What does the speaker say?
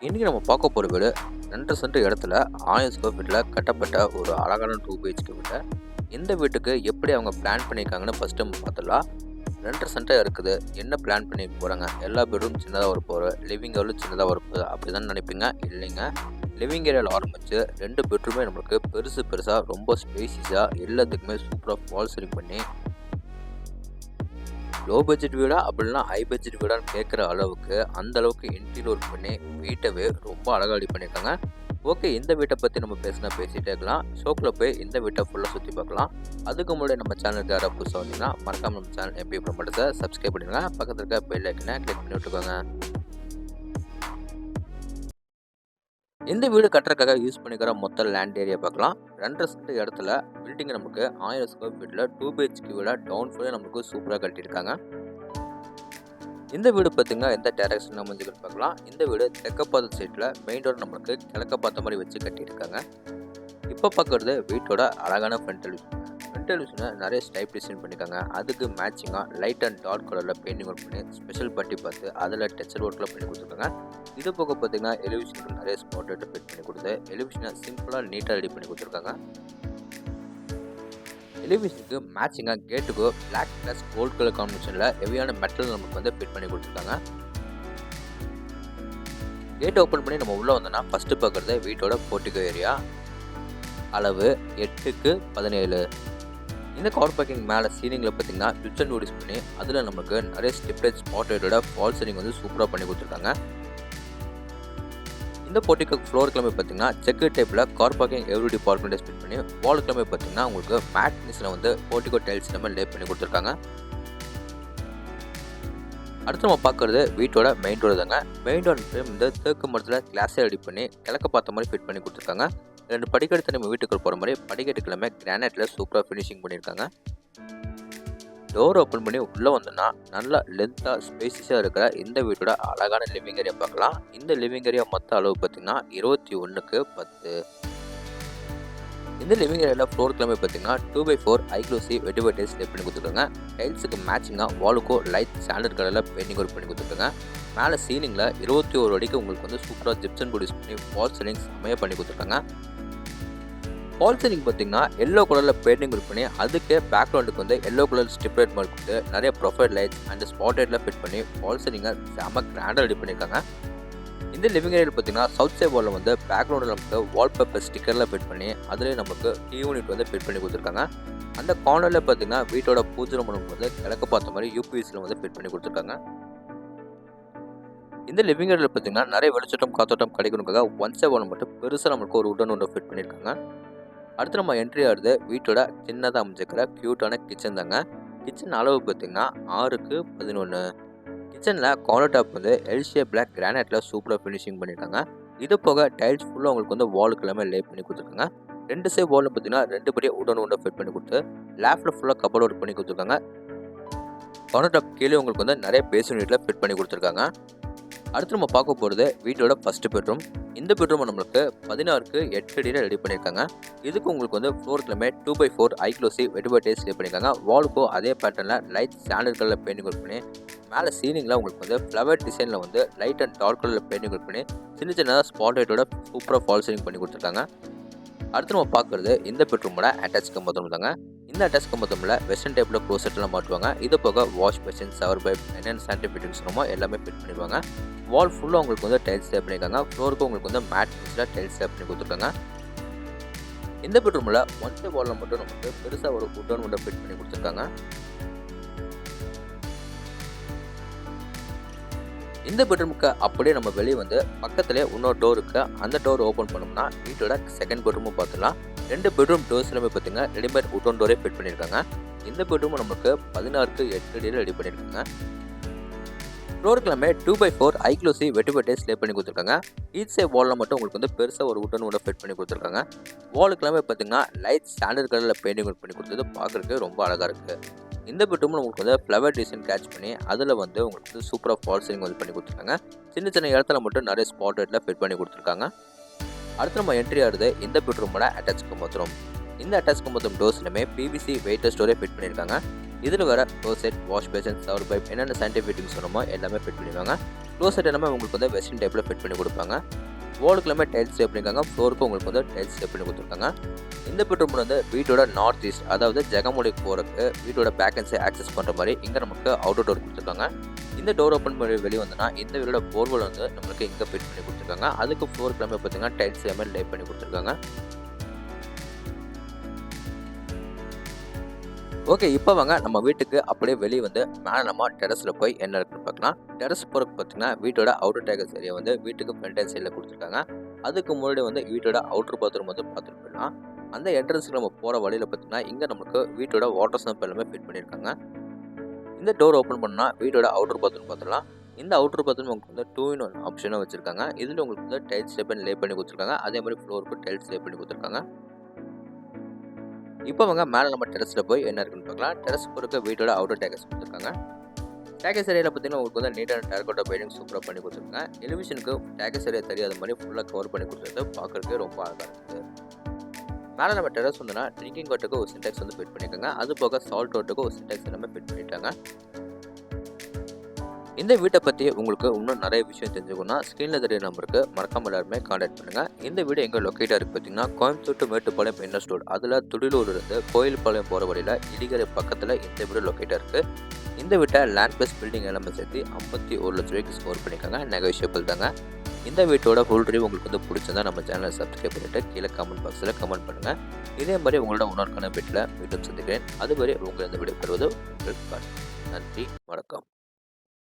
இன்னைக்கு நம்ம பார்க்க போகிற வீடு 2 சென்ட் இடத்துல 1000 ஸ்கொயர் ஃபீட்டில் கட்டப்பட்ட ஒரு அழகான 2 பிஹெச்கே வீட்டை. இந்த வீட்டுக்கு எப்படி அவங்க பிளான் பண்ணியிருக்காங்கன்னு ஃபஸ்ட்டு நம்ம பார்த்துடலாம். 2 சென்ட்டாக இருக்குது, என்ன பிளான் பண்ணி போகிறாங்க? எல்லா பெட்ரூம் சின்னதாக ஒரு போகிற, லிவிங் ஏரியாவும் சின்னதாக வரப்போகுது அப்படி தான் நினைப்பீங்க. இல்லைங்க, லிவிங் ஏரியாவில் ஆரம்பித்து 2 பெட்ரூமே நம்மளுக்கு பெருசாக ரொம்ப ஸ்பேசிஸாக எல்லாத்துக்குமே சூப்பராக ஃபால் சீலிங் பண்ணி லோ பட்ஜெட் வீடா அப்படின்னா ஹை பட்ஜெட் வீடான்னு கேட்குற அளவுக்கு அந்த அளவுக்கு இன்டீரியர் ஒர்க் பண்ணி வீட்டவே ரொம்ப அழகாக ரெடி பண்ணியிருக்காங்க. ஓகே, இந்த வீட்டை பற்றி நம்ம பேசிகிட்டே இருக்கலாம். ஷோக்கில் போய் இந்த வீட்டை ஃபுல்லாக சுற்றி பார்க்கலாம். அதுக்கு முன்னாடி நம்ம சேனலுக்கு யாராவது புதுசாக வந்தீங்கன்னா மறக்காமல் நம்ம சேனல் எப்படி ப்ரொமோட்டர்ஸை சப்ஸ்கிரைப் பண்ணிடுங்க. பக்கத்தில் இருக்க பெல் ஐக்கனை கிளிக் பண்ணி விட்டுக்கோங்க. இந்த வீடு கட்டுறதுக்காக யூஸ் பண்ணிக்கிற மொத்த லேண்ட் ஏரியா பார்க்கலாம். 2 சென்ட் இடத்துல பில்டிங் நமக்கு 1000 ஸ்கொயர் ஃபீட்டில் 2 பிஹெச்கே வீட டவுன் ஃபுல்லாக நமக்கு சூப்பராக கட்டியிருக்காங்க. இந்த வீடு பார்த்திங்கன்னா எந்த டைரக்ஷன் அமைஞ்சுக்கிட்டு பார்க்கலாம். இந்த வீடு தெற்க பார்த்த சைட்டில் மெயின் டோர் நம்மளுக்கு கிழக்க பார்த்த மாதிரி வச்சு கட்டியிருக்காங்க. இப்போ பார்க்குறது வீட்டோட அழகான ஃப்ரண்ட் டெலிவிஷன். ஃப்ரண்ட் டெலிவிஷனை நிறைய டைப் டிசைன் பண்ணியிருக்காங்க. அதுக்கு மேட்சிங்காக லைட் அண்ட் டார்க் கலரில் பெயிண்டிங் ஒர்க் பண்ணி ஸ்பெஷல் பட்டி பார்த்து அதில் டெக்ஸ்சர் ஒர்க்கில் பண்ணி கொடுத்துருக்காங்க. இது போக பார்த்திங்கன்னா எலிவிஷனுக்கு நிறைய ஸ்பாட் லைட்டை ஃபிட் பண்ணி கொடுத்து எலிவிஷனை சிம்பிளாக நீட்டாக ரெடி பண்ணி கொடுத்துருக்காங்க. எலிவிஷனுக்கு மேட்சிங்காக கேட்டுக்கு பிளாக் ப்ளஸ் கோல்ட் கலர் காம்பினேஷனில் ஹெவியான மெட்டல் நமக்கு வந்து ஃபிட் பண்ணி கொடுத்துருக்காங்க. கேட் ஓப்பன் பண்ணி நம்ம உள்ளே வந்தோம்னா ஃபஸ்ட்டு பார்க்குறது வீட்டோட போர்ட்டிகோ ஏரியா. அளவு 8x17. இந்த கார் பார்க்கிங் மேலே சீலிங்கில் பார்த்தீங்கன்னா சுவிட்ச் அண்ட் யூஸ் பண்ணி அதில் நமக்கு நிறைய ஸ்டிப்லைட் ஸ்பாட் லைட்டோட ஃபால் சீலிங் வந்து சூப்பராக பண்ணி கொடுத்துருக்காங்க. இந்த போர்ட்டிகோ ஃப்ளோர் கிளம்பி பார்த்தீங்கன்னா செக்கு டைப்பில் car parking Eveready parking fit பண்ணி வால் கிளம்பி பார்த்தீங்கன்னா உங்களுக்கு மேட் ஃபினிஷில் வந்து போர்ட்டிகோ டைல்ஸ் நம்ம லே பண்ணி கொடுத்துருக்காங்க. அடுத்து நம்ம பார்க்குறது வீட்டோட மெயின் டோர் தாங்க. மெயின் டோர் இந்த தேக்கு மரத்தில் கிளாஸை ரெடி பண்ணி கிழக்க பார்த்த மாதிரி ஃபிட் பண்ணி கொடுத்துருக்காங்க. 2 படிக்கட்டு நம்ம வீட்டுக்கு போகிற மாதிரி படிக்கட்டு கிழமை கிரானைட்டில் சூப்பராக ஃபினிஷிங் பண்ணியிருக்காங்க. டோர் ஓப்பன் பண்ணி உள்ளே வந்தோன்னா நல்லா லென்த்தாக ஸ்பேசிஸாக இருக்கிற இந்த வீட்டோட அழகான லிவிங் ஏரியா பார்க்கலாம். இந்த லிவிங் ஏரியா மொத்த அளவு பார்த்திங்கன்னா 21x10. இந்த லிவிங் ஏரியாவில் ஃப்ளோர் கிளம்பி பார்த்தீங்கன்னா 2x4 ஐக்ளோசி வெட்டிவர்டைஸ் லே பண்ணி கொடுத்துருக்காங்க. டைல்ஸுக்கு மேட்சிங்காக வாலுக்கோ லைட் ஸ்டாண்டர்ட் கலரில் பெயிண்டிங் ஒர்க் பண்ணி கொடுத்துருக்காங்க. மேலே சீலிங்கில் 21 அடிக்கு உங்களுக்கு வந்து சூப்பராக ஜிப்சன் போர்டு யூஸ் பண்ணி ஃபால் சீலிங் செம்மையாக பண்ணி கொடுத்துருக்காங்க. ஃபால் சீலிங் பார்த்தீங்கன்னா எல்லோ கலரில் பெயிண்டிங் ஒர்க் பண்ணி அதுக்கு பேக்ரவுண்டுக்கு வந்து எல்லோ கலர் ஸ்ட்ரிப் லைட் மாதிரி கொடுத்து நிறைய ப்ரொஃபைல் லைட்ஸ் அண்ட் ஸ்பாட் லைட்டில் ஃபிட் பண்ணி ஃபால் சீலிங்கை செம்ம கிராண்டாக ரெடி பண்ணியிருக்காங்க. இந்த லிவிங் ஏரியாவில் பார்த்தீங்கன்னா சவுத் சைட் வாலில் வந்து பேக்ரவுண்டில் நமக்கு வால்பேப்பர் ஸ்டிக்கரில் ஃபிட் பண்ணி அதில் நமக்கு யூனிட் வந்து ஃபிட் பண்ணி கொடுத்துருக்காங்க. அந்த கார்னரில் பார்த்தீங்கன்னா வீட்டோட பூஜை ரூம் வந்து கிழக்க பார்த்த மாதிரி யூபிஎஸ்சில் வந்து ஃபிட் பண்ணி கொடுத்துருக்காங்க. இந்த லிவிங் ஏரியாவில் பார்த்தீங்கன்னா நிறைய வெளிச்சட்டம் காத்தோட்டம் கிடைக்கணுக்காக ஒன் சைட் வால் மட்டும் பெருசாக நம்மளுக்கு ஒரு உடன் ஒன்று ஃபிட் பண்ணியிருக்காங்க. அடுத்து நம்ம என்ட்ரி ஆகுது வீட்டோட சின்னதாக அமைஞ்சிக்கிற க்யூட்டான கிச்சன் தாங்க. கிச்சன் அளவு பார்த்தீங்கன்னா 6x11. கிச்சனில் கவுண்டர் டாப் வந்து எல்ஷியா பிளாக் கிரானைட்டில் சூப்பராக ஃபினிஷிங் பண்ணியிருக்காங்க. இது போக டைல்ஸ் ஃபுல்லாக உங்களுக்கு வந்து வாலுக்கு எல்லாமே லே பண்ணி கொடுத்துருக்காங்க. 2 சைட் வாலில் பார்த்தீங்கன்னா 2 படியே உடன் ஃபிட் பண்ணி கொடுத்து லேஃப்டில் ஃபுல்லாக கபோர்ட் ஒர்க் பண்ணி கொடுத்துருக்காங்க. கவுண்டர் டாப் கீழே உங்களுக்கு வந்து நிறைய பேசின் யூனிட்டில் ஃபிட் பண்ணி கொடுத்துருக்காங்க. அடுத்து நம்ம பார்க்க போகிறது வீட்டோட ஃபஸ்ட்டு பெட்ரூம். இந்த பெட்ரூம் நம்மளுக்கு 16x8 அடியில் ரெடி பண்ணியிருக்காங்க. இதுக்கு உங்களுக்கு வந்து ஃப்ளோர் கிளம்பி 2x4 ஐக்ளோசி வெட்டிவர்டைஸ் லே பண்ணியிருக்காங்க. வாலுக்கும் அதே பேட்டர்னில் லைட் ஸ்டாண்டர்ட் கலரில் பெயிண்டிங் ஒர்க் பண்ணி மேலே சீலிங்கில் உங்களுக்கு வந்து ஃப்ளவர் டிசைனில் வந்து லைட் அண்ட் டார்க் கலரில் பெயிண்டிங் ஒர்க் பண்ணி சின்ன ஸ்பாட் லைட்டோட சூப்பராக ஃபால் சீலிங் பண்ணி கொடுத்துருக்காங்க. அடுத்து நம்ம பார்க்குறது இந்த பெட்ரூமோட அட்டாச் கம்பத்தம் தாங்க. இந்த அட்டாச் கம்பத்தமில் வெஸ்டர்ன் டைப்பில் க்ளோசெட்லாம் மாட்டுவாங்க. இது போக வாஷ் பேசின் ஷவர் பைப் என்னென்ன சானிடரி ரூமோ எல்லாமே ஃபிட் பண்ணிடுவாங்க. வால் ஃபுல்லாக உங்களுக்கு வந்து டைல்ஸ் லே பண்ணியிருக்காங்க. ஃப்ளோருக்கு உங்களுக்கு வந்து மேட் ஃபினிஷில் டைல்ஸ் லே பண்ணி கொடுத்துருக்காங்க. இந்த பெட்ரூமில் ஒன் சைட் வாலில் மட்டும் நமக்கு பெருசாக ஒரு உடன் ஒன்றை ஃபிட் பண்ணி கொடுத்துருக்காங்க. இந்த பெட்ரூமுக்கு அப்படியே நம்ம வெளியே வந்து பக்கத்துலேயே இன்னொரு டோர் இருக்குது. அந்த டோர் ஓப்பன் பண்ணோம்னா வீட்டோட செகண்ட் பெட்ரூமும் பார்த்துக்கலாம். 2 பெட்ரூம் டோர்ஸ் எல்லாமே பார்த்தீங்கன்னா ரெடிமேட் உடன் டோரே ஃபிட் பண்ணியிருக்காங்க. இந்த பெட்ரூம் நமக்கு 16x8 அடியில் ரெடி பண்ணியிருக்காங்க. ஃப்ளோர் கிளம்பி 2x4 ஐக்ளோசி வெட்டிவர்டைஸ் லே பண்ணி கொடுத்துருக்காங்க. ஈச் சைட் வாலில் மட்டும் உங்களுக்கு வந்து பெருசாக ஒரு உடன் ஃபிட் பண்ணி கொடுத்துருக்காங்க. வால் கிளம்பி பார்த்தீங்கன்னா லைட் ஸ்டாண்டர்ட் கலரில் பெயிண்டிங் ஒர்க் பண்ணி கொடுத்தது பார்க்குறதுக்கு ரொம்ப அழகாக இருக்குது. இந்த பெட்ரூமில் உங்களுக்கு வந்து ஃப்ளவர் டிசைன் கேட்ச் பண்ணி அதில் வந்து உங்களுக்கு வந்து சூப்பராக ஃபால் சீலிங் வந்து பண்ணி கொடுத்துருக்காங்க. சின்ன இடத்துல மட்டும் நிறைய ஸ்பாட் லைட்டில் ஃபிட் பண்ணி கொடுத்துருக்காங்க. அடுத்து நம்ம என்ட்ரி ஆகுது இந்த பெட்ரூமோட அட்டாச் கம்பத்தம். இந்த அட்டாச் கம்பத்தம் டோர்ஸ்லையுமே பிவிசி வெயிட்டர் ஸ்டோரே ஃபிட் பண்ணியிருக்காங்க. இதில் வர closet wash basin shower pipe என்னென்ன சானிடரி ஃபிட்டிங்ஸ் வேணுமோ எல்லாமே ஃபிட் பண்ணிடுவாங்க. க்ளோசெட் எல்லாமே உங்களுக்கு வந்து வெஸ்டர்ன் டைப்பில் ஃபிட் பண்ணி கொடுப்பாங்க. வாலுக்கு எல்லாமே டைல்ஸ் லே பண்ணியிருக்காங்க. ஃப்ளோருக்கு உங்களுக்கு வந்து டைல்ஸ் லே பண்ணி கொடுத்துருக்காங்க. இந்த பெட்ரூம் வந்து வீட்டோட நார்த் ஈஸ்ட், அதாவது ஜெகமொழிக்கு போகிறதுக்கு வீட்டோட பேக் அண்ட் சைட் ஆக்சஸ் பண்ணுற மாதிரி இங்கே நமக்கு அவுட்டர் டோர் கொடுத்துருக்காங்க. இந்த டோர் ஓப்பன் பண்ணி வெளியே வந்தோன்னா இந்த வீடோட போர்வெல் வந்து நம்மளுக்கு இங்கே ஃபிட் பண்ணி கொடுத்துருக்காங்க. அதுக்கு ஃப்ளோருக்கு எல்லாமே பார்த்தீங்கன்னா டைல்ஸ் எல்லாமே லே பண்ணி கொடுத்துருக்காங்க. ஓகே, இப்போ வாங்க நம்ம வீட்டுக்கு அப்படியே வெளியே வந்து மேலே நம்ம டெரஸில் போய் என்ன இருக்குன்னு பார்க்கலாம். டெரஸ் போகிறதுக்கு பார்த்தீங்கன்னா வீட்டோட அவுட்டர் டேக்கஸ் ஏரியா வந்து வீட்டுக்கு ஃப்ரண்ட் அண்ட் சைடில் கொடுத்துருக்காங்க. அதுக்கு முன்னாடி வந்து வீட்டோட அவுட்டர் பாத்ரூம் வந்து பார்த்துட்டு போயிடலாம். அந்த என்ட்ரன்ஸுக்கு நம்ம போகிற வழியில் பார்த்தீங்கன்னா இங்கே நமக்கு வீட்டோட வாட்டர் சம்ப் எல்லாமே ஃபிட் பண்ணியிருக்காங்க. இந்த டோர் ஓப்பன் பண்ணால் வீட்டோட அவுட்டர் பாத்ரூம் பார்த்துக்கலாம். இந்த அவுட்டர் பாத்ரூம் உங்களுக்கு வந்து 2-in-1 ஆப்ஷனாக வச்சுருக்காங்க. இதில் உங்களுக்கு வந்து டைல்ஸ் லே பண்ணி கொடுத்துருக்காங்க. அதே மாதிரி ஃப்ளோருக்கு டைல்ஸ் லே பண்ணி கொடுத்துருக்காங்க. இப்போ வாங்க மேலே நம்ம டெரஸில் போய் என்ன இருக்குன்னு பார்க்கலாம். டெரஸ் போகிறதுக்கு வீட்டோட அவுட்டர் டேக்கஸ் கொடுத்துருக்காங்க. டேக்கஸ் ஏரியாவில் பார்த்தீங்கன்னா உங்களுக்கு வந்து நீட்டான டேரகோட்டா பெயிண்டிங் சூப்பராக பண்ணி கொடுத்துருக்காங்க. டெலிவிஷனுக்கு டேக்கஸ் ஏரியா தெரியாத மாதிரி ஃபுல்லாக கவர் பண்ணி கொடுத்துருக்கு. பார்க்குறதுக்கு ரொம்ப அழகாக இருக்குது. மேலே நம்ம டெரஸ் வந்தோன்னா ட்ரிங்கிங் வாட்டருக்கு ஒரு சின்டெக்ஸ் வந்து ஃபிட் பண்ணியிருக்காங்க. அது போக சால்ட் வாட்டருக்கு ஒரு சின்டெக்ஸ் எல்லாமே ஃபிட் பண்ணிட்டாங்க. இந்த வீட்டை பற்றி உங்களுக்கு இன்னும் நிறைய விஷயம் தெரிஞ்சுக்கணும்னா ஸ்க்ரீனில் தெரிய நம்பருக்கு மறக்காம எல்லாருமே கான்டாக்ட் பண்ணுங்கள். இந்த வீடு எங்கே லொக்கேட்டாக இருக்குது பார்த்தீங்கன்னா Coimbatore to Mettupalayam main road, அதில் துடிலூர்லேருந்து கோயில்பாளையம் போகிற வழியில் இடிகரை பக்கத்தில் இந்த வீடு லொக்கேட்டாக இருக்குது. இந்த வீட்டை லேண்ட் பிளஸ் பில்டிங் எல்லாமே சேர்த்து 51 லட்ச ரூபாய்க்கு ஸ்கோர் பண்ணியிருக்காங்க. நெகோஷியபிள் தாங்க. இந்த வீட்டோட ஃபுல் ரிவ்யூ உங்களுக்கு வந்து பிடிச்சிருந்தா நம்ம சேனலை சப்ஸ்கிரைப் பண்ணிவிட்டு கீழே கமெண்ட் பாக்ஸில் கமெண்ட் பண்ணுங்கள். இதே மாதிரி உங்களோட உணர்க்கான வீட்டில் மீண்டும் சந்திக்கிறேன். அதுவரை உங்களை இந்த வீடியோ பெறுவது நன்றி, வணக்கம்.